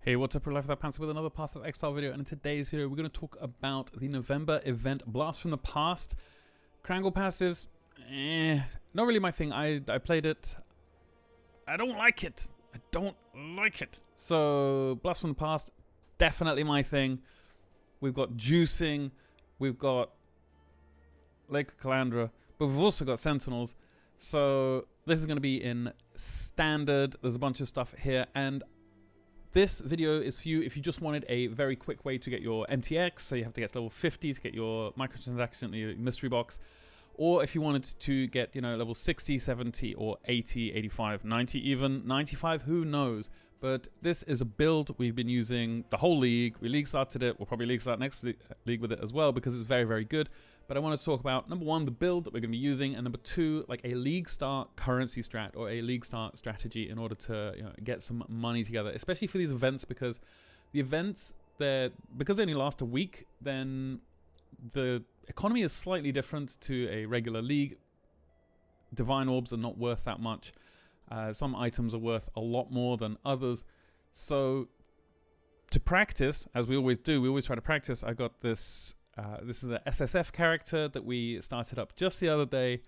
Hey, what's up, Life Without Pants with another Path of Exile video, and in today's video we're going to talk about the November event Blast from the Past. Krangle passives, not really my thing. I played it. I don't like it. So Blast from the Past, definitely my thing. We've got juicing, we've got Lake of Kalandra, but we've also got Sentinels. So this is going to be in standard. There's a bunch of stuff here, and this video is for you if you just wanted a very quick way to get your MTX, so you have to get to level 50 to get your microtransaction, your mystery box, or if you wanted to get, you know, level 60, 70, or 80, 85, 90 even, 95, who knows. But this is a build we've been using the whole league. We league started it, we'll probably league start next league with it as well because it's very, very good. But I want to talk about, number one, the build that we're going to be using, and number two, like a league start currency strat or a league start strategy in order to, you know, get some money together, especially for these events, because the events, because they only last a week, then the economy is slightly different to a regular league. Divine orbs are not worth that much. Some items are worth a lot more than others. So to practice, as we always do, we always try to practice. I got this. This is a SSF character that we started up just the other day.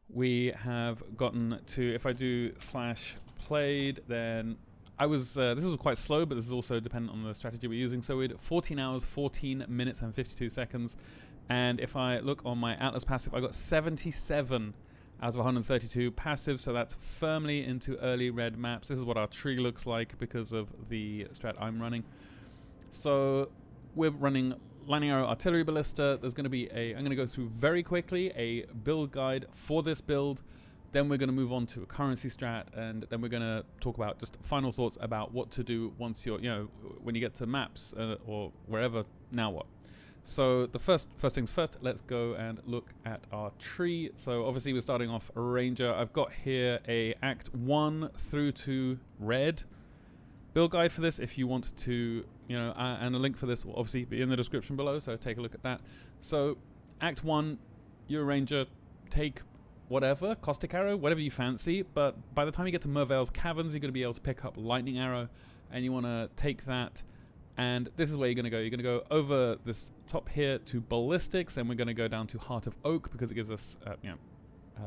We have gotten to, if I do /played, then I was, this is quite slow, but this is also dependent on the strategy we're using. So we had 14 hours, 14 minutes and 52 seconds. And if I look on my Atlas passive, I got 77 out of 132 passive. So that's firmly into early red maps. This is what our tree looks like because of the strat I'm running. So we're running Lightning Arrow Artillery Ballista. There's going to be I'm going to go through very quickly a build guide for this build. Then we're going to move on to a currency strat, and then we're going to talk about just final thoughts about what to do once you're, you know, when you get to maps or wherever. Now what? So the first things first, let's go and look at our tree. So obviously we're starting off a ranger. I've got here a Act 1 through to red build guide for this if you want to, you know, and a link for this will obviously be in the description below, so take a look at that. So Act 1, you're a ranger, take whatever, Caustic Arrow, whatever you fancy, but by the time you get to Merveil's Caverns, you're going to be able to pick up Lightning Arrow, and you want to take that, and this is where you're going to go. You're going to go over this top here to Ballistics, and we're going to go down to Heart of Oak because it gives us, you know,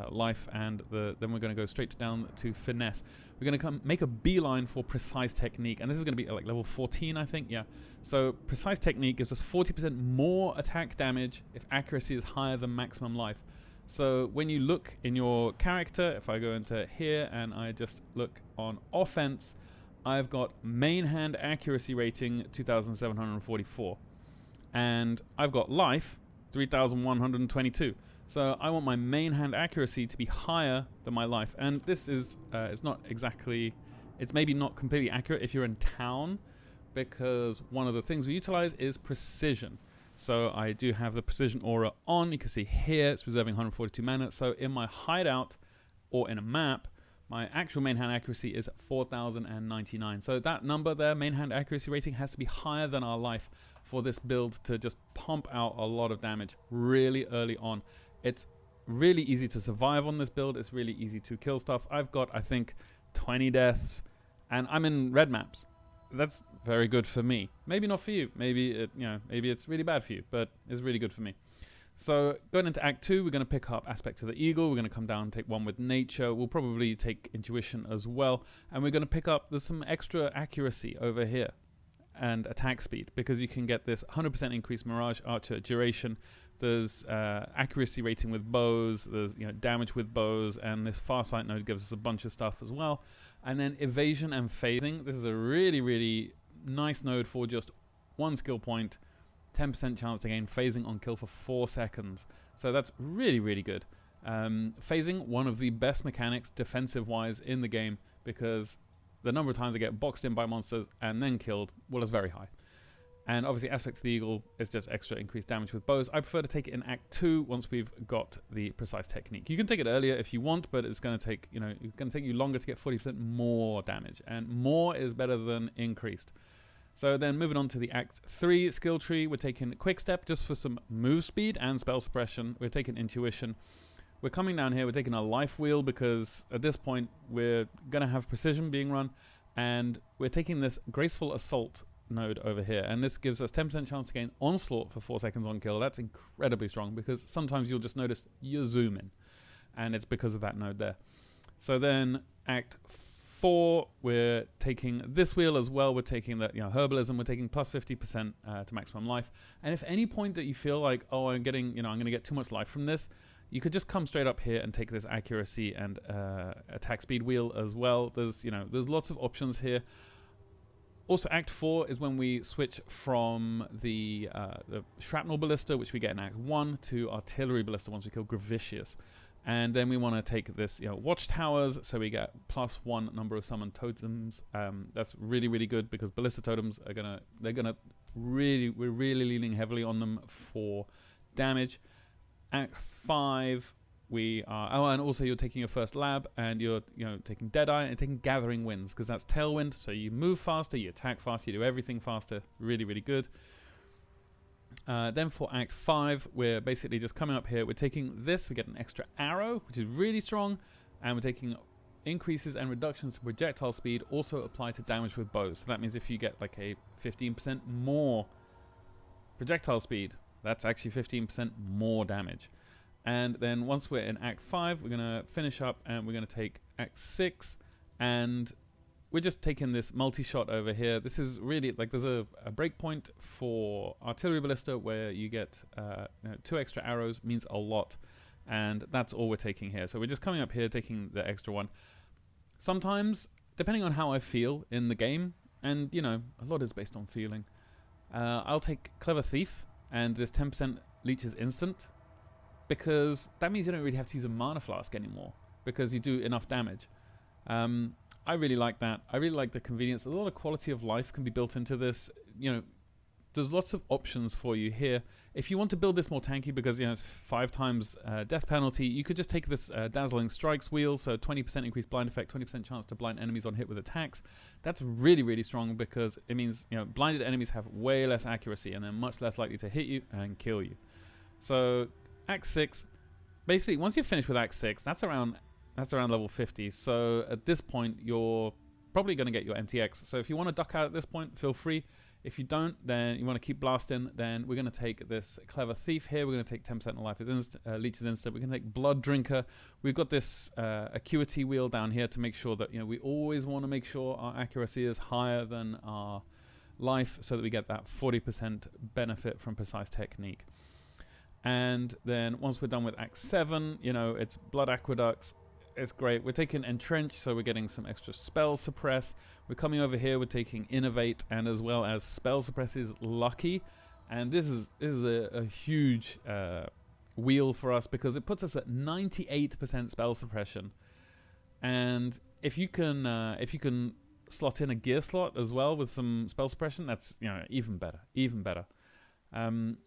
life, and then we're going to go straight down to Finesse. We're going to come make a beeline for Precise Technique, and this is going to be like level 14, I think. Yeah. So Precise Technique gives us 40% more attack damage if accuracy is higher than maximum life. So when you look in your character, if I go into here and I just look on offense, I've got main hand accuracy rating 2,744, and I've got life 3,122. So I want my main hand accuracy to be higher than my life. And this is, it's not exactly, it's maybe not completely accurate if you're in town, because one of the things we utilize is precision. So I do have the precision aura on. You can see here it's reserving 142 mana. So in my hideout or in a map, my actual main hand accuracy is 4,099. So that number there, main hand accuracy rating, has to be higher than our life for this build to just pump out a lot of damage really early on. It's really easy to survive on this build. It's really easy to kill stuff. I've got, I think, 20 deaths, and I'm in red maps. That's very good for me. Maybe not for you. Maybe maybe it's really bad for you, but it's really good for me. So going into Act 2, we're going to pick up Aspect of the Eagle. We're going to come down and take one with Nature. We'll probably take Intuition as well, and we're going to pick up, there's some extra accuracy over here and attack speed, because you can get this 100% increased Mirage Archer duration. There's accuracy rating with bows, there's, you know, damage with bows, and this Farsight node gives us a bunch of stuff as well. And then evasion and phasing. This is a really, really nice node for just one skill point, 10% chance to gain phasing on kill for 4 seconds. So that's really, really good. Phasing, one of the best mechanics defensive-wise in the game, because the number of times I get boxed in by monsters and then killed, well, is very high. And obviously Aspect of the Eagle is just extra increased damage with bows. I prefer to take it in Act 2 once we've got the Precise Technique. You can take it earlier if you want, but it's going to take, you know, it's going to take you longer to get 40% more damage, and more is better than increased. So then moving on to the Act 3 skill tree, we're taking Quick Step just for some move speed and spell suppression. We're taking Intuition. We're coming down here, we're taking a Life Wheel because at this point we're going to have Precision being run, And we're taking this Graceful Assault node over here, and this gives us 10% chance to gain Onslaught for 4 seconds on kill. That's incredibly strong, because sometimes you'll just notice you're zooming, and it's because of that node there. So then Act 4, we're taking this wheel as well. We're taking the herbalism. We're taking plus 50% to maximum life. And if any point that you feel like, oh, I'm going to get too much life from this, you could just come straight up here and take this accuracy and attack speed wheel as well. There's lots of options here. Also, Act 4 is when we switch from the shrapnel ballista, which we get in Act 1, to artillery ballista once we kill Gravicious. And then we want to take this, watchtowers, so we get +1 number of summoned totems. That's really, really good, because ballista totems are we're really leaning heavily on them for damage. Act 5, we are, and also you're taking your first lab, and you're taking Deadeye and taking Gathering Winds, because that's Tailwind, so you move faster, you attack faster, you do everything faster. Really, really good. Then for Act 5, we're basically just coming up here. We're taking this, we get an extra arrow, which is really strong, and we're taking increases and reductions to projectile speed, also apply to damage with bows. So that means if you get like a 15% more projectile speed, that's actually 15% more damage. And then once we're in Act 5, we're going to finish up, and we're going to take Act 6, and we're just taking this multi-shot over here. This is really, like, there's a breakpoint for artillery ballista where you get 2 extra arrows, means a lot. And that's all we're taking here. So we're just coming up here, taking the extra one. Sometimes, depending on how I feel in the game, and, a lot is based on feeling, I'll take Clever Thief, and this 10% leeches instant, because that means you don't really have to use a mana flask anymore, because you do enough damage. I really like that. I really like the convenience. A lot of quality of life can be built into this. There's lots of options for you here. If you want to build this more tanky, because it's 5 times death penalty, you could just take this Dazzling Strikes wheel, so 20% increased blind effect, 20% chance to blind enemies on hit with attacks. That's really, really strong, because it means blinded enemies have way less accuracy, and they're much less likely to hit you and kill you. So Act 6, basically, once you're finished with Act 6, that's around level 50. So at this point, you're probably going to get your MTX. So if you want to duck out at this point, feel free. If you don't, then you want to keep blasting, then we're going to take this Clever Thief here. We're going to take 10% of life leeches instant. We're going to take Blood Drinker. We've got this Acuity wheel down here to make sure that we always want to make sure our accuracy is higher than our life, so that we get that 40% benefit from Precise Technique. And then once we're done with Act 7, it's Blood Aqueducts. It's great. We're taking Entrench, so we're getting some extra Spell Suppress. We're coming over here, we're taking Innovate, and as well as Spell Suppress is Lucky. And this is a huge wheel for us, because it puts us at 98% Spell Suppression. And if you can slot in a gear slot as well with some Spell Suppression, that's even better.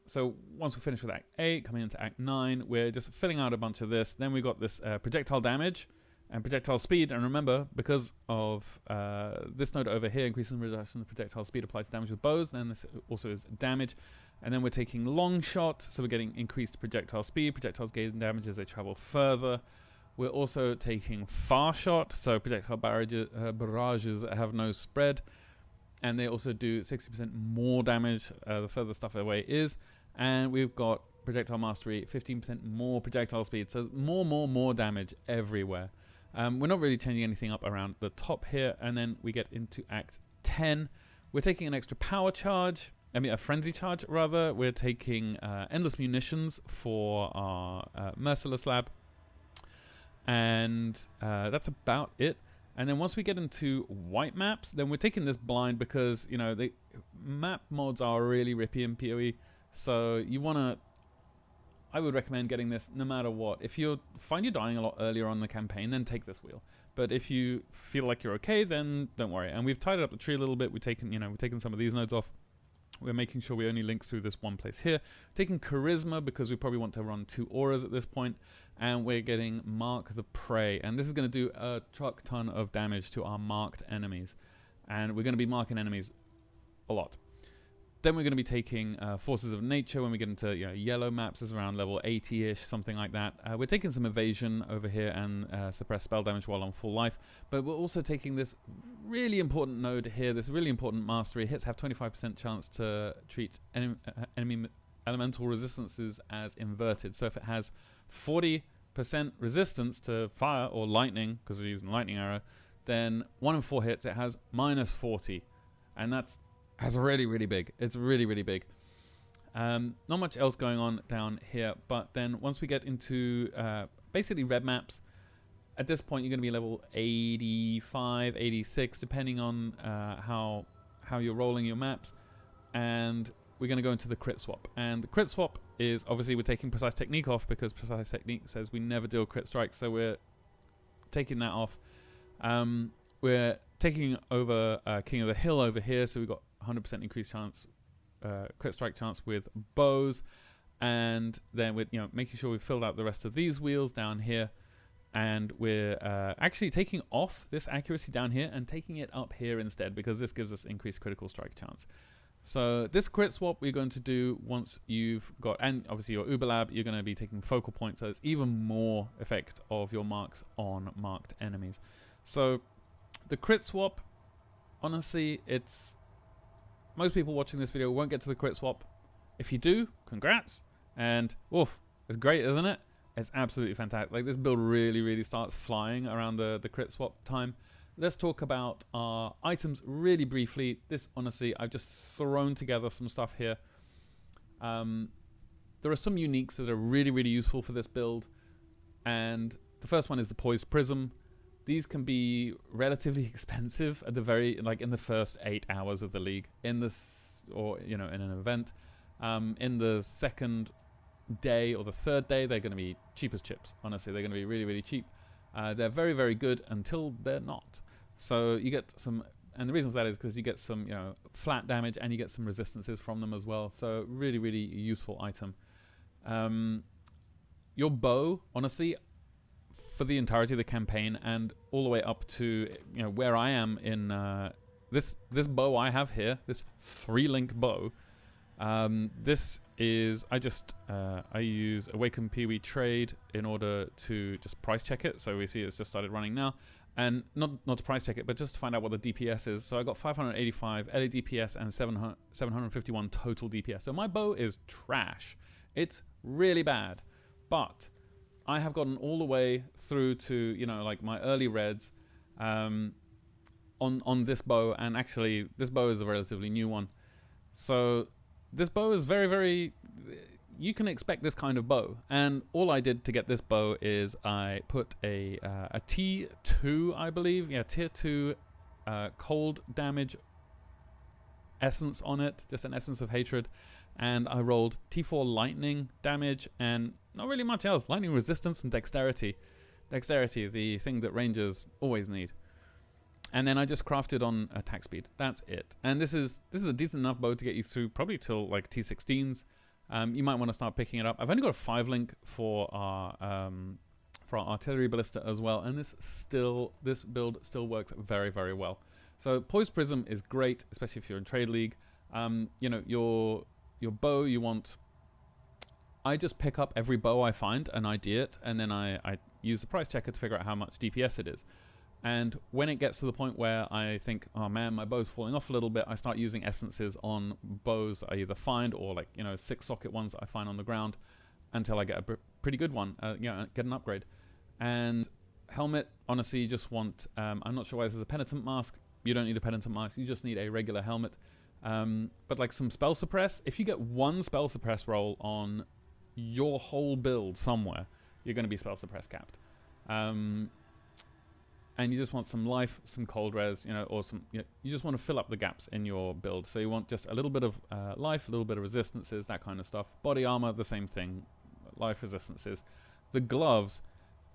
So once we're finished with Act 8, coming into Act 9, we're just filling out a bunch of this. Then we've got this projectile damage and projectile speed. And remember, because of this node over here, increasing the reduction of projectile speed applies to damage with bows, then this also is damage. And then we're taking long shot, so we're getting increased projectile speed. Projectiles gain damage as they travel further. We're also taking far shot, so projectile barrages have no spread. And they also do 60% more damage the further stuff away is. And we've got Projectile Mastery, 15% more projectile speed. So more damage everywhere. We're not really changing anything up around the top here. And then we get into Act 10. We're taking an extra power charge. A frenzy charge, rather. We're taking endless munitions for our Merciless Lab. And that's about it. And then once we get into white maps, then we're taking this blind, because, the map mods are really rippy in PoE. So I would recommend getting this no matter what. If you find you're dying a lot earlier on in the campaign, then take this wheel. But if you feel like you're okay, then don't worry. And we've tidied up the tree a little bit. We've taken some of these nodes off. We're making sure we only link through this one place here. Taking Charisma, because we probably want to run 2 auras at this point. And we're getting Mark the Prey. And this is going to do a truck ton of damage to our marked enemies. And we're going to be marking enemies a lot. Then we're going to be taking Forces of Nature when we get into yellow maps, is around level 80-ish, something like that. We're taking some Evasion over here and suppress spell damage while on full life. But we're also taking this really important node here, this really important mastery. Hits have 25% chance to treat enemy elemental resistances as inverted. So if it has 40% resistance to fire or lightning, because we're using lightning arrow, then 1 in 4 hits it has minus 40. And that's really, really big. It's really, really big. Not much else going on down here, but then once we get into basically red maps, at this point you're going to be level 85, 86, depending on how you're rolling your maps, and we're going to go into the crit swap. And the crit swap is, obviously we're taking Precise Technique off because Precise Technique says we never deal crit strikes, so we're taking that off. We're taking over King of the Hill over here, so we've got 100% increased chance, crit strike chance with bows, and then with making sure we've filled out the rest of these wheels down here, and we're actually taking off this accuracy down here and taking it up here instead, because this gives us increased critical strike chance. So this crit swap we're going to do once you've got, and obviously your Uber Lab, you're going to be taking focal points, so it's even more effect of your marks on marked enemies. So the crit swap, honestly, it's, most people watching this video won't get to the crit swap. If you do, congrats. And oof, it's great, isn't it? It's absolutely fantastic. Like, this build really, really starts flying around the crit swap time. Let's talk about our items really briefly. This, honestly, I've just thrown together some stuff here. There are some uniques that are really, really useful for this build. And the first one is the Poised Prism. These can be relatively expensive at the very, like, in the first 8 hours of the league, in this, or in an event. In the second day or the third day, they're going to be cheap as chips. Honestly, they're going to be really, really cheap. They're very, very good until they're not. So you get some, and the reason for that is because you get some, flat damage, and you get some resistances from them as well. So really, really useful item. Your bow, honestly, for the entirety of the campaign and all the way up to where I am in this bow I have here, this 3-link bow. This is, I use Awaken PoB Trade in order to just price check it. So we see it's just started running now, and not to price check it, but just to find out what the DPS is. So I got 585 LA DPS and 751 total DPS. So my bow is trash. It's really bad, but I have gotten all the way through to like my early reds on this bow, and actually this bow is a relatively new one. So this bow is very, very, you can expect this kind of bow. And all I did to get this bow is I put a T2, I believe, tier 2 cold damage essence on it, just an essence of hatred, and I rolled T4 lightning damage and not really much else. Lightning resistance and dexterity. Dexterity, the thing that rangers always need. And then I just crafted on attack speed. That's it. And this is a decent enough bow to get you through probably till like T16s. You might want to start picking it up. I've only got a 5-link for our artillery ballista as well, and this build still works very, very well. So Poised Prism is great, especially if you're in Trade League. Your bow, you want, I just pick up every bow I find and ID it, and then I use the price checker to figure out how much DPS it is. And when it gets to the point where I think, oh man, my bow's falling off a little bit, I start using essences on bows I either find, or like 6-socket ones that I find on the ground, until I get a pretty good one, get an upgrade. And helmet, honestly, you just want, I'm not sure why this is a penitent mask. You don't need a penitent mask, you just need a regular helmet. But like some spell suppress, if you get one spell suppress roll on your whole build somewhere, you're going to be spell suppress capped. And you just want some life, some cold res, or some, you just want to fill up the gaps in your build. So you want just a little bit of life, a little bit of resistances, that kind of stuff. Body armor, the same thing, life, resistances. The gloves,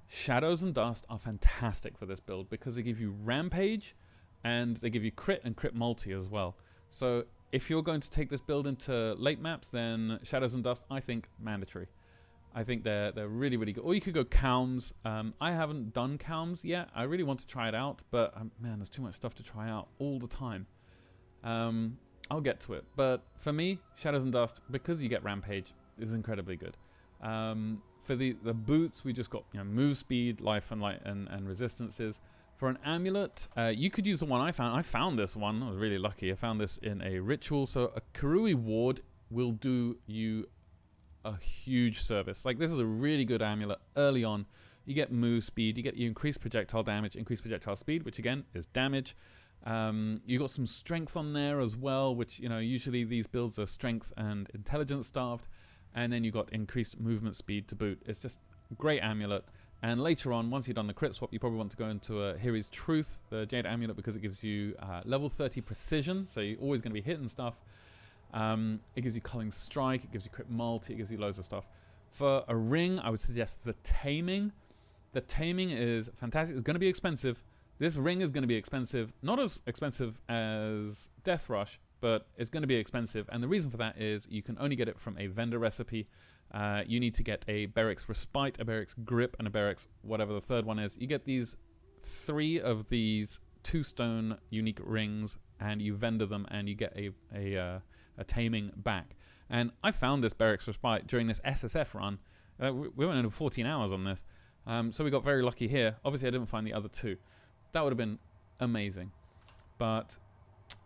shadows and dust are fantastic for this build because they give you rampage and they give you crit and crit multi as well. So if you're going to take this build into late maps, then shadows and dust, I think, mandatory. I think they're really, really good. Or you could go Calms. I haven't done Calms yet. I really want to try it out, but man, there's too much stuff to try out all the time. I'll get to it. But for me, Shadows and Dust, because you get Rampage, is incredibly good. For the boots, we just got move speed, life and light and resistances. For an amulet, you could use the one I found. I found this one. I was really lucky. I found this in a ritual. So a Karui ward will do you a huge service. Like, this is a really good amulet early on. You get move speed, you increase projectile damage, increase projectile speed, which again is damage. You got some strength on there as well, which usually these builds are strength and intelligence starved, and then you got increased movement speed to boot. It's just a great amulet. And later on, once you've done the crit swap, you probably want to go into a Hiri's Truth, the Jade Amulet, because it gives you level 30 precision, so you're always going to be hitting stuff. It gives you Culling Strike, it gives you Crit Multi, it gives you loads of stuff. For a ring, I would suggest the Taming. The Taming is fantastic. It's going to be expensive. This ring is going to be expensive. Not as expensive as Death Rush, but it's going to be expensive. And the reason for that is you can only get it from a vendor recipe. You need to get a Beric's Respite, a Beric's Grip, and a Beric's whatever the third one is. You get these 3 of these 2-stone unique rings, and you vendor them, and you get a Taming back. And I found this Beric's Respite during this SSF run. We went into 14 hours on this. So we got very lucky here. Obviously, I didn't find the other 2. That would have been amazing. But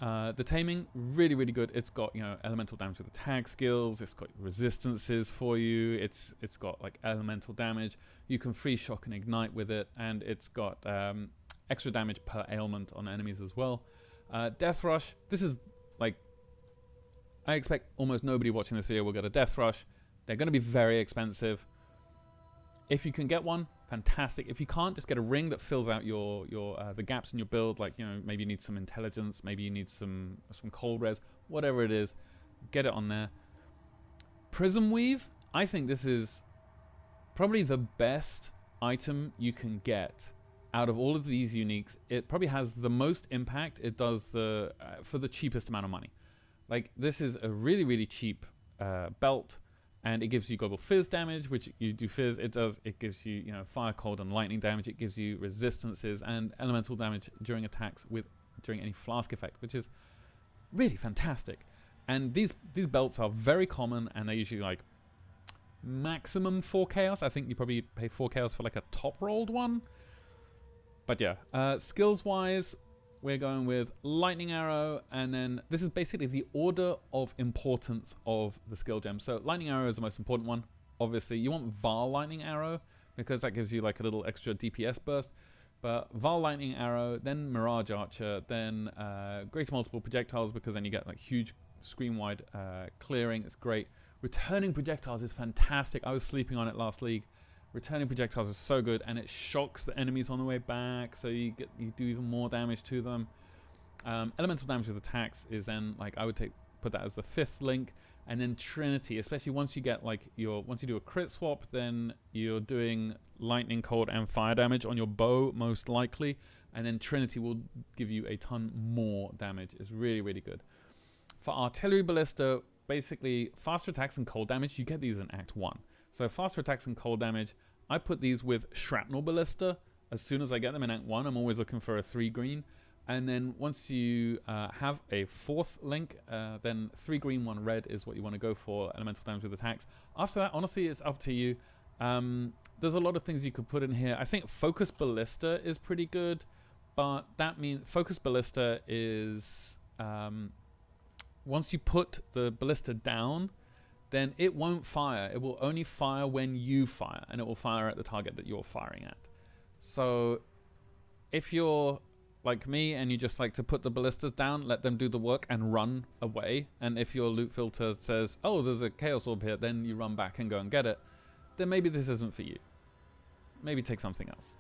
the Taming, really, really good. It's got, elemental damage with attack skills. It's got resistances for you. It's got, like, elemental damage. You can freeze, shock, and ignite with it. And it's got extra damage per ailment on enemies as well. Death Rush. This is, like, I expect almost nobody watching this video will get a Death Rush. They're going to be very expensive. If you can get one, fantastic. If you can't, just get a ring that fills out your the gaps in your build. Like, maybe you need some intelligence, maybe you need some cold res, whatever it is, get it on there. Prism Weave, I think this is probably the best item you can get out of all of these uniques. It probably has the most impact. It does for the cheapest amount of money. Like, this is a really, really cheap belt. And it gives you global fizz damage, which you do fizz. It gives you, fire, cold, and lightning damage. It gives you resistances and elemental damage during attacks during any flask effect, which is really fantastic. And these belts are very common, and they're usually like maximum 4 chaos. I think you probably pay 4 chaos for like a top rolled one. But yeah, skills wise, we're going with Lightning Arrow, and then this is basically the order of importance of the skill gem. So Lightning Arrow is the most important one. Obviously, you want Vaal Lightning Arrow, because that gives you like a little extra DPS burst. But Vaal Lightning Arrow, then Mirage Archer, then Greater Multiple Projectiles, because then you get like huge screen-wide clearing. It's great. Returning Projectiles is fantastic. I was sleeping on it last league. Returning Projectiles is so good, and it shocks the enemies on the way back, so you do even more damage to them. Elemental damage with attacks is then, like, I would put that as the 5th link, and then Trinity, especially once you get like once you do a crit swap, then you're doing lightning, cold, and fire damage on your bow most likely, and then Trinity will give you a ton more damage. It's really, really good. For Artillery Ballista, basically faster attacks and cold damage, you get these in Act 1. So faster attacks and cold damage, I put these with Shrapnel Ballista. As soon as I get them in Act 1, I'm always looking for a 3 green. And then once you have a 4th link, then 3 green, 1 red is what you want to go for, elemental damage with attacks. After that, honestly, it's up to you. There's a lot of things you could put in here. I think Focus Ballista is pretty good, but that means Focus Ballista is once you put the ballista down, then it won't fire. It will only fire when you fire, and it will fire at the target that you're firing at. So if you're like me and you just like to put the ballistas down, let them do the work and run away, and if your loot filter says, oh, there's a Chaos Orb here, then you run back and go and get it, then maybe this isn't for you. Maybe take something else.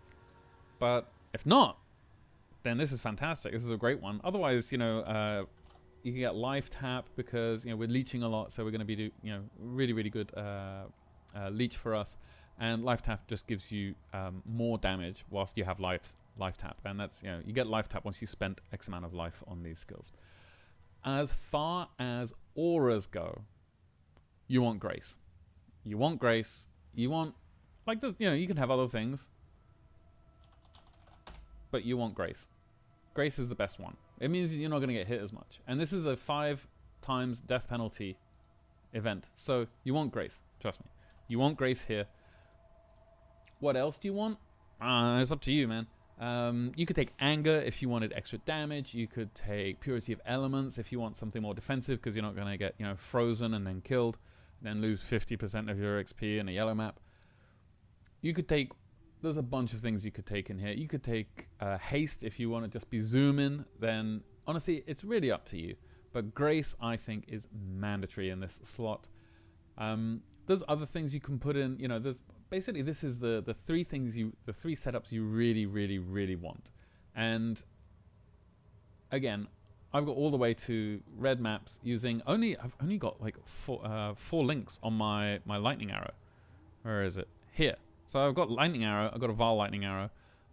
But if not, then this is fantastic. This is a great one. Otherwise, you can get life tap, because we're leeching a lot, so we're going to be really, really good leech for us, and life tap just gives you more damage whilst you have life tap, and that's you get life tap once you spent X amount of life on these skills. As far as auras go, you want grace. You want like you can have other things, but you want grace. Grace is the best one. It means you're not going to get hit as much. And this is a 5 times death penalty event. So you want grace. Trust me. You want grace here. What else do you want? It's up to you, man. You could take anger if you wanted extra damage. You could take purity of elements if you want something more defensive, because you're not going to get, frozen and then killed, then lose 50% of your XP in a yellow map. You could take, there's a bunch of things you could take in here. You could take haste if you want to just be zooming. Then honestly, it's really up to you. But grace, I think, is mandatory in this slot. There's other things you can put in. There's basically, this is the 3 things the 3 setups you really, really, really want. And again, I've got all the way to red maps using I've only got like 4 links on my lightning arrow. Where is it? Here. So I've got lightning arrow. I've got a Val lightning arrow,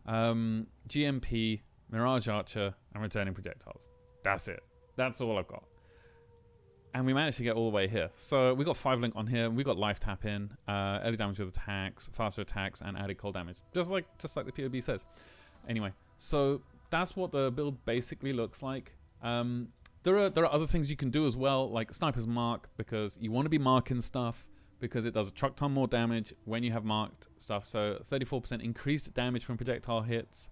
GMP, Mirage Archer, and returning projectiles. That's it. That's all I've got. And we managed to get all the way here. So we got 5 link on here. We got life tap in, early damage with attacks, faster attacks, and added cold damage. Just like the PoB says. Anyway, so that's what the build basically looks like. There are other things you can do as well, like Sniper's Mark, because you want to be marking stuff, because it does a truck ton more damage when you have marked stuff. So 34% increased damage from projectile hits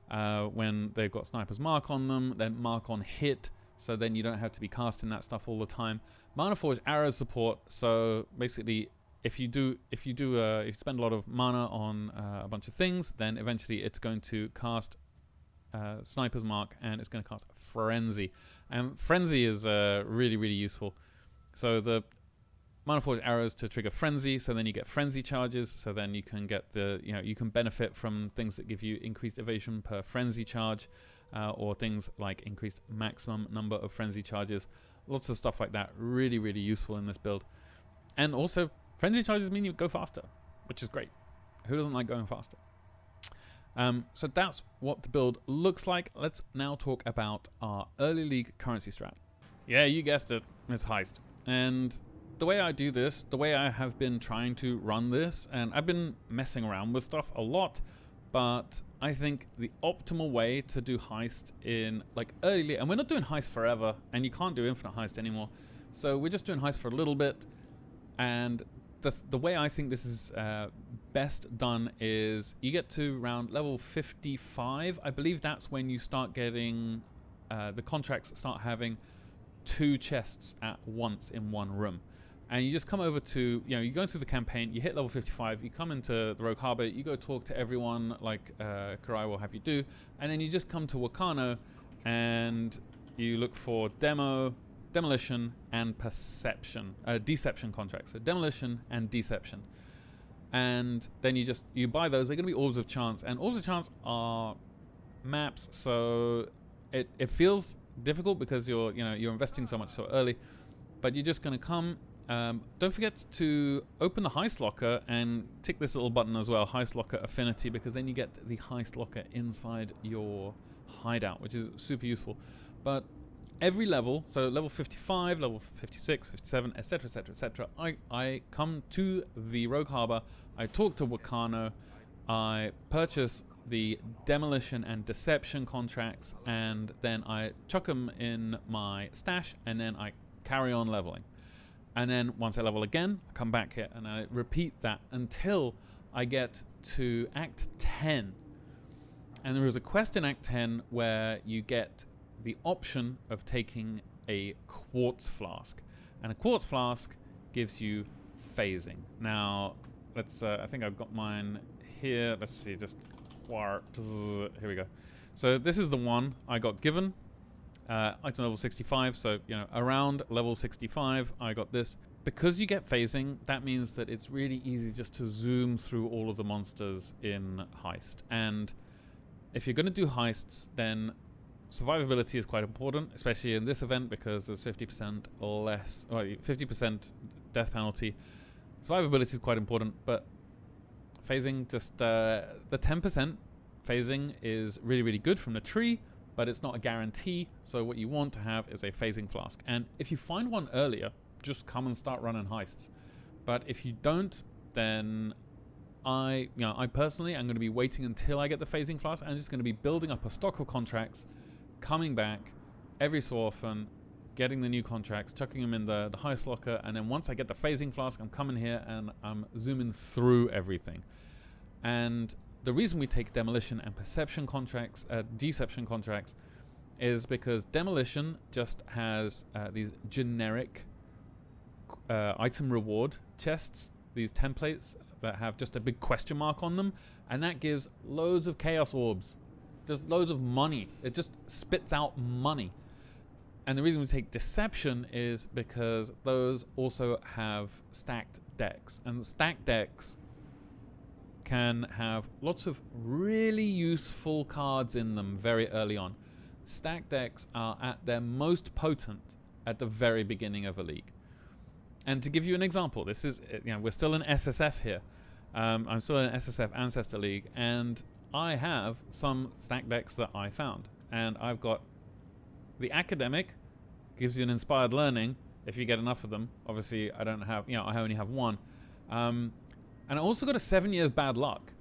when they've got Sniper's Mark on them. Then mark on hit. So then you don't have to be casting that stuff all the time. Mana Forge arrows support. So basically, if you spend a lot of mana on a bunch of things, then eventually it's going to cast Sniper's Mark, and it's going to cast Frenzy. And Frenzy is really, really useful. So the Mana Forge arrows to trigger Frenzy, so then you get Frenzy charges. So then you can get you can benefit from things that give you increased evasion per Frenzy charge. Or things like increased maximum number of frenzy charges. Lots of stuff like that. Really, really useful in this build. And also, frenzy charges mean you go faster, which is great. Who doesn't like going faster? So that's what the build looks like. Let's now talk about our early league currency strat. Yeah, you guessed it. It's Heist. And the way I do this, the way I have been trying to run this, and I've been messing around with stuff a lot, but I think the optimal way to do Heist in early, and we're not doing Heist forever, and you can't do Infinite Heist anymore, so we're just doing Heist for a little bit. And the way I think this is best done is you get to around level 55. I believe that's when you start getting the contracts start having 2 chests at once in one room. And you just come over to, you go through the campaign, you hit level 55, you come into the Rogue Harbor, you go talk to everyone like Karai will have you do, and then you just come to Wakano and you look for demolition and deception contracts. So demolition and deception. And then you buy those. They're going to be Orbs of Chance, and Orbs of Chance are maps, so it feels difficult because you're investing so much so early, but you're just going to come. Don't forget to open the Heist Locker and tick this little button as well, Heist Locker Affinity, because then you get the Heist Locker inside your hideout, which is super useful. But every level, so level 55, level 56, 57, etc, etc, etc, I come to the Rogue Harbor, I talk to Wakano, I purchase the demolition and deception contracts, and then I chuck them in my stash, and then I carry on leveling. And then once I level again, I come back here and I repeat that until I get to Act 10. And there is a quest in Act 10 where you get the option of taking a quartz flask. And a quartz flask gives you phasing. Now, let's, I think I've got mine here. Let's see, just quartz. Here we go. So this is the one I got given. Item level 65, so around level 65 I got this. Because you get phasing, that means that it's really easy just to zoom through all of the monsters in Heist. And if you're going to do heists, then survivability is quite important, especially in this event because there's 50% less, or 50% death penalty. Survivability is quite important, but phasing, just the 10% phasing is really, really good from the tree, but it's not a guarantee. So what you want to have is a phasing flask. And if you find one earlier, just come and start running heists. But if you don't, then I personally am going to be waiting until I get the phasing flask. I'm just going to be building up a stock of contracts, coming back every so often, getting the new contracts, chucking them in the Heist locker, and then once I get the phasing flask, I'm coming here and I'm zooming through everything. And the reason we take demolition and deception contracts is because demolition just has these generic item reward chests, these templates that have just a big question mark on them, and that gives loads of chaos orbs, just loads of money. It just spits out money. And the reason we take deception is because those also have stacked decks, and stacked decks can have lots of really useful cards in them very early on. Stacked decks are at their most potent at the very beginning of a league. And to give you an example, this is, we're still in SSF here. I'm still in SSF Ancestor League, and I have some stacked decks that I found. And I've got the Academic, gives you an inspired learning if you get enough of them. Obviously, I don't have, I only have one. And I also got a 7 years bad luck.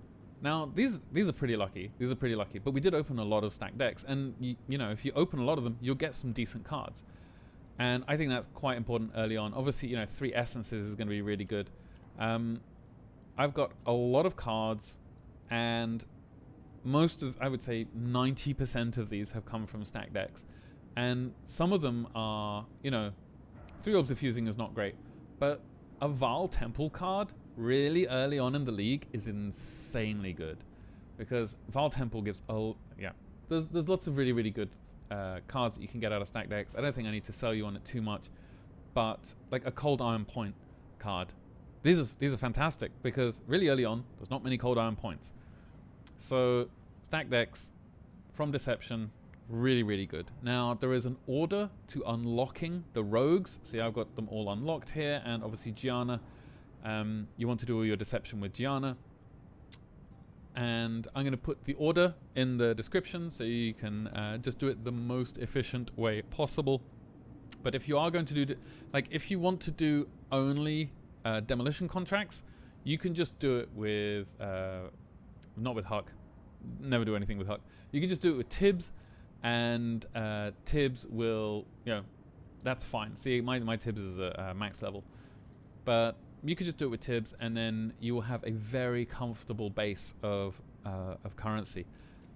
Now, these are pretty lucky. These are pretty lucky. But we did open a lot of stacked decks. And, if you open a lot of them, you'll get some decent cards. And I think that's quite important early on. Obviously, 3 essences is going to be really good. I've got a lot of cards, and I would say 90% of these have come from stacked decks. And some of them are, 3 Orbs of Fusing is not great. But a Vaal Temple card really early on in the league is insanely good. Because Vaal Temple gives, there's lots of really, really good cards that you can get out of stacked decks. I don't think I need to sell you on it too much, but like a Cold Iron Point card, these are fantastic because really early on there's not many Cold Iron Points. So stacked decks from Deception, really, really good. Now there is an order to unlocking the rogues. See, I've got them all unlocked here, and obviously Gianna, you want to do all your deception with Gianna. And I'm going to put the order in the description so you can just do it the most efficient way possible. But if you are going to do, if you want to do only demolition contracts, you can just do it with, not with Huck. Never do anything with Huck. You can just do it with Tibbs, and Tibbs will, that's fine. See, my Tibbs is a max level. But you could just do it with Tibbs, and then you will have a very comfortable base of currency.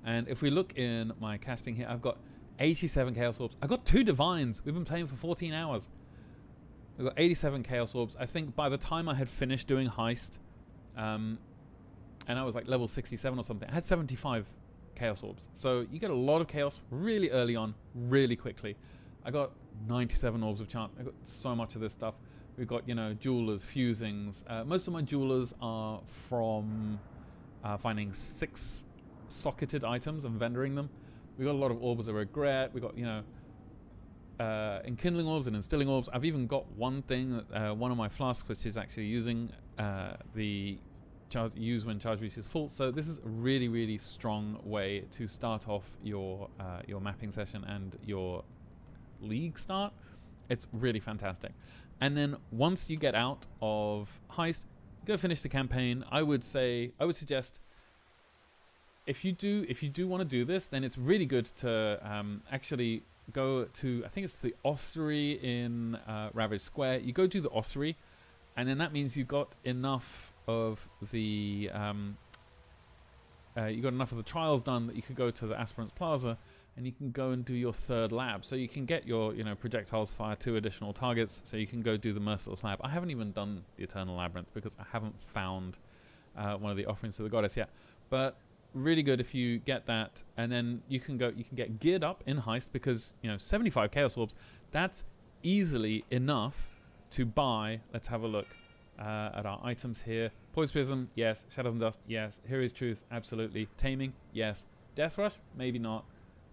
And if we look in my casting here, I've got 87 Chaos Orbs. I've got 2 Divines. We've been playing for 14 hours. We've got 87 Chaos Orbs. I think by the time I had finished doing Heist, and I was like level 67 or something, I had 75 Chaos Orbs. So you get a lot of Chaos really early on, really quickly. I got 97 Orbs of Chance. I got so much of this stuff. We've got, jewelers, fusings. Most of my jewelers are from finding 6 socketed items and vendoring them. We've got a lot of Orbs of Regret. We've got, enkindling orbs and instilling orbs. I've even got one thing, one of my flasks, which is actually using the use when charge reach is full. So this is a really, really strong way to start off your mapping session and your league start. It's really fantastic. And then once you get out of Heist, go finish the campaign. I would suggest if you do want to do this, then it's really good to actually go to, I think it's the Ossuary in Ravage Square. You go do the Ossuary, and then that means you've got enough of the trials done that you could go to the Aspirants Plaza, and you can go and do your 3rd lab. So you can get your, projectiles fire 2 additional targets, so you can go do the Merciless Lab. I haven't even done the Eternal Labyrinth because I haven't found one of the offerings to the goddess yet. But really good if you get that, and then you can get geared up in Heist because, 75 Chaos Orbs, that's easily enough to buy. Let's have a look at our items here. Poise Prism, yes. Shadows and Dust, yes. Hero's Truth, absolutely. Taming, yes. Death Rush, maybe not.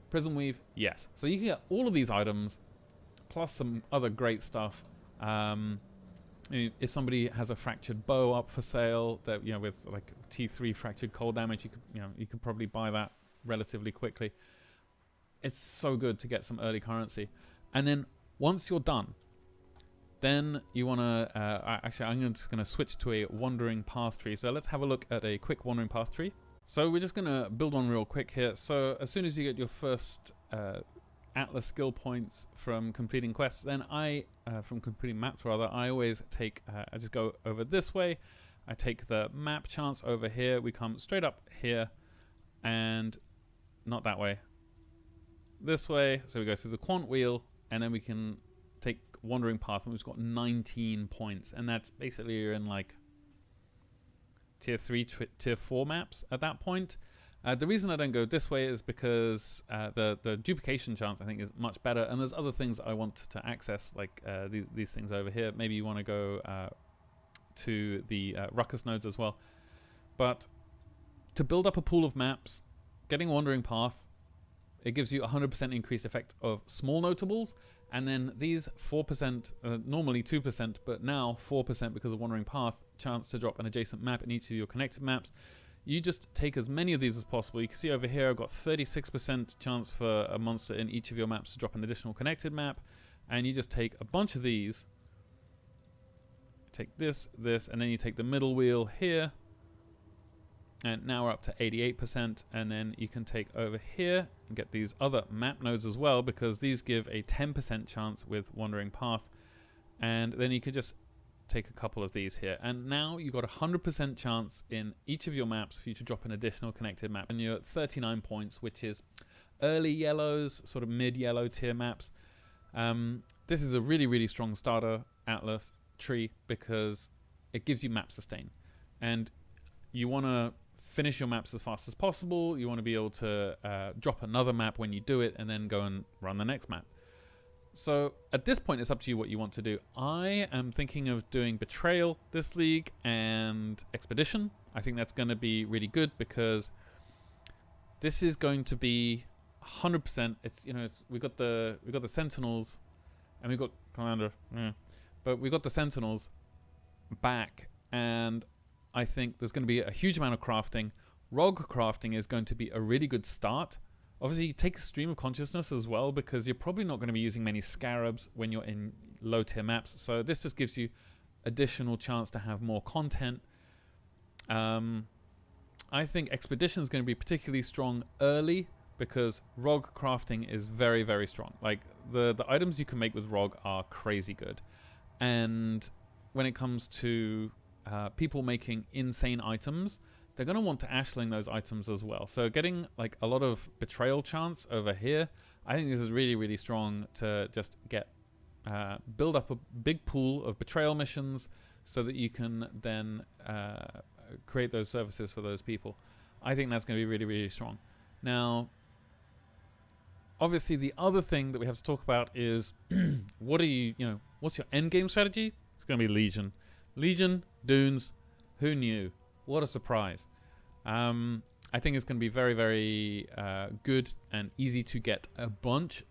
Prism Weave, yes. So you can get all of these items, plus some other great stuff. If somebody has a fractured bow up for sale, that with like T3 fractured cold damage, you could probably buy that relatively quickly. It's so good to get some early currency. And then once you're done, then you want to actually I'm just going to switch to a wandering path tree. So let's have a look at a quick wandering path tree. So we're just going to build one real quick here. So as soon as you get your first Atlas skill points from completing quests, then from completing maps rather, I always take, I just go over this way, I take the map chance over here, we come straight up here, and not that way, this way, so we go through the quant wheel, and then we can take Wandering Path, and we've got 19 points, and that's basically you're in like tier 3, tier 4 maps at that point. The reason I don't go this way is because the duplication chance I think is much better, and there's other things I want to access, like these things over here. Maybe you want to go to the ruckus nodes as well. But to build up a pool of maps, getting Wandering Path, it gives you 100% increased effect of small notables, and then these 4%, normally 2%, but now 4% because of Wandering Path, chance to drop an adjacent map in each of your connected maps. You just take as many of these as possible. You can see over here I've got 36% chance for a monster in each of your maps to drop an additional connected map, and you just take a bunch of these, take this, and then you take the middle wheel here, and now we're up to 88%, and then you can take over here and get these other map nodes as well, because these give a 10% chance with Wandering Path, and then you could just take a couple of these here, and now you've got a 100% chance in each of your maps for you to drop an additional connected map, and you're at 39 points, which is early yellows, sort of mid yellow tier maps. This is a really, really strong starter Atlas tree because it gives you map sustain, and you want to finish your maps as fast as possible. You want to be able to drop another map when you do it, and then go and run the next map. So at this point, it's up to you what you want to do. I am thinking of doing Betrayal this league and Expedition. I think that's going to be really good because this is going to be 100%. It's we got the Sentinels, and we got Kalandra, but we got the Sentinels back, and I think there's going to be a huge amount of crafting. Rog crafting is going to be a really good start. Obviously, take Stream of Consciousness as well, because you're probably not going to be using many scarabs when you're in low tier maps. So this just gives you additional chance to have more content. I think Expedition is going to be particularly strong early because Rog crafting is very, very strong. Like the items you can make with Rog are crazy good. And when it comes to people making insane items, they're going to want to ashling those items as well. So getting like a lot of betrayal chance over here, I think this is really, really strong to just get build up a big pool of betrayal missions so that you can then create those services for those people. I think that's going to be really, really strong. Now, obviously the other thing that we have to talk about is what's your end game strategy? It's going to be Legion. Legion, Dunes, who knew? What a surprise. I think it's going to be very, very good and easy to get a bunch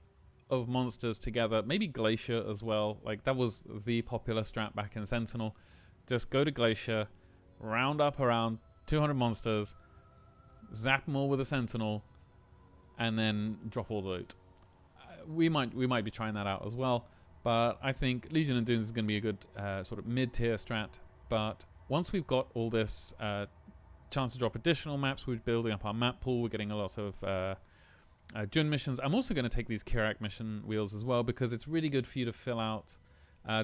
of monsters together. Maybe Glacier as well. Like that was the popular strat back in Sentinel. Just go to Glacier, round up around 200 monsters, zap them all with a Sentinel, and then drop all the loot. We might be trying that out as well. But I think Legion and Dunes is going to be a good sort of mid-tier strat. But once we've got all this chance to drop additional maps, we're building up our map pool. We're getting a lot of Jun missions. I'm also going to take these Kirak mission wheels as well because it's really good for you to fill out.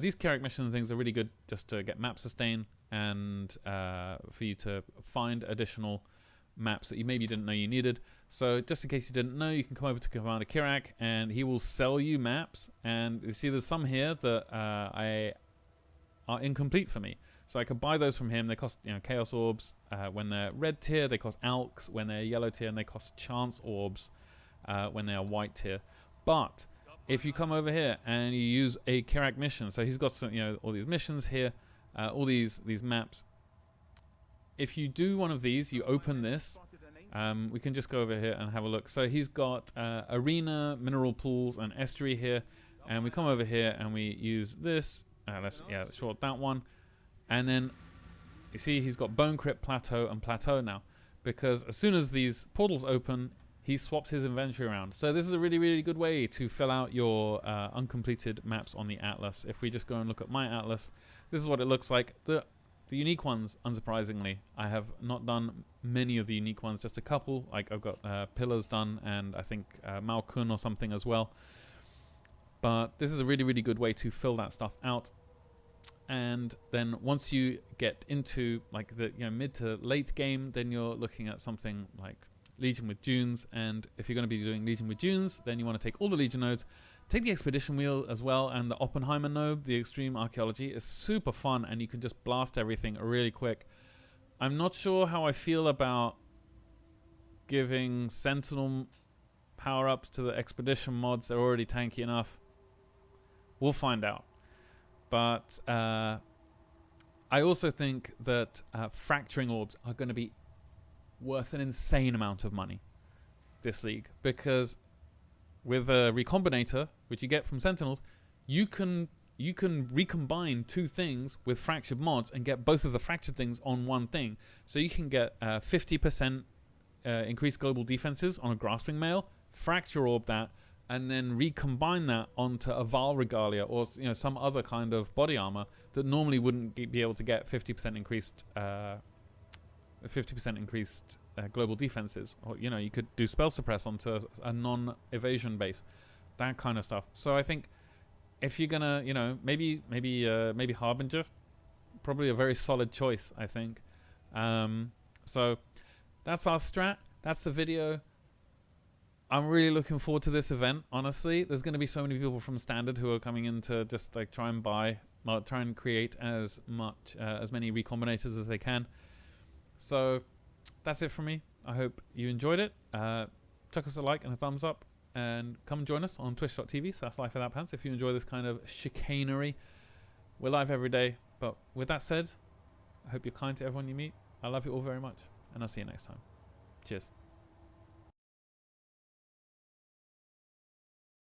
These Kirak mission things are really good just to get map sustain and for you to find additional maps that you maybe didn't know you needed. So just in case you didn't know, you can come over to Commander Kirak and he will sell you maps. And you see there's some here that are incomplete for me. So I could buy those from him. They cost Chaos Orbs when they're red tier. They cost Alks when they're yellow tier. And they cost Chance Orbs when they are white tier. But if you come over here and you use a Kirak mission, so he's got some, all these missions here, all these maps. If you do one of these, you open this. We can just go over here and have a look. So he's got arena, mineral pools, and estuary here. And we come over here and we use this. Let's short that one. And then you see he's got Bone Crypt, Plateau, and Plateau now. Because as soon as these portals open, he swaps his inventory around. So this is a really, really good way to fill out your uncompleted maps on the Atlas. If we just go and look at my Atlas, this is what it looks like. The The unique ones, unsurprisingly, I have not done many of the unique ones, just a couple. Like I've got Pillars done, and I think Malkun or something as well. But this is a really, really good way to fill that stuff out. And then once you get into like the mid to late game, then you're looking at something like Legion with Dunes. And if you're going to be doing Legion with Dunes, then you want to take all the Legion nodes, take the Expedition Wheel as well, and the Oppenheimer node, the Extreme Archaeology, is super fun, and you can just blast everything really quick. I'm not sure how I feel about giving Sentinel power-ups to the Expedition mods. They're already tanky enough. We'll find out. But I also think that Fracturing Orbs are going to be worth an insane amount of money this league, because with a Recombinator, which you get from Sentinels, you can recombine two things with fractured mods and get both of the fractured things on one thing. So you can get 50% increased global defenses on a Grasping Mail, Fracture Orb that, and then recombine that onto a Val Regalia or some other kind of body armor that normally wouldn't be able to get 50% increased global defenses. Or you could do Spell Suppress onto a non-evasion base, that kind of stuff. So I think if you're gonna maybe Harbinger, probably a very solid choice, I think. So that's our strat. That's the video. I'm really looking forward to this event, honestly. There's going to be so many people from Standard who are coming in to just like try and create as many recombinators as they can. So that's it from me. I hope you enjoyed it. Chuck us a like and a thumbs up, and come join us on twitch.tv/lifewithoutpants if you enjoy this kind of chicanery. We're live every day. But with that said, I hope you're kind to everyone you meet. I love you all very much, and I'll see you next time. Cheers.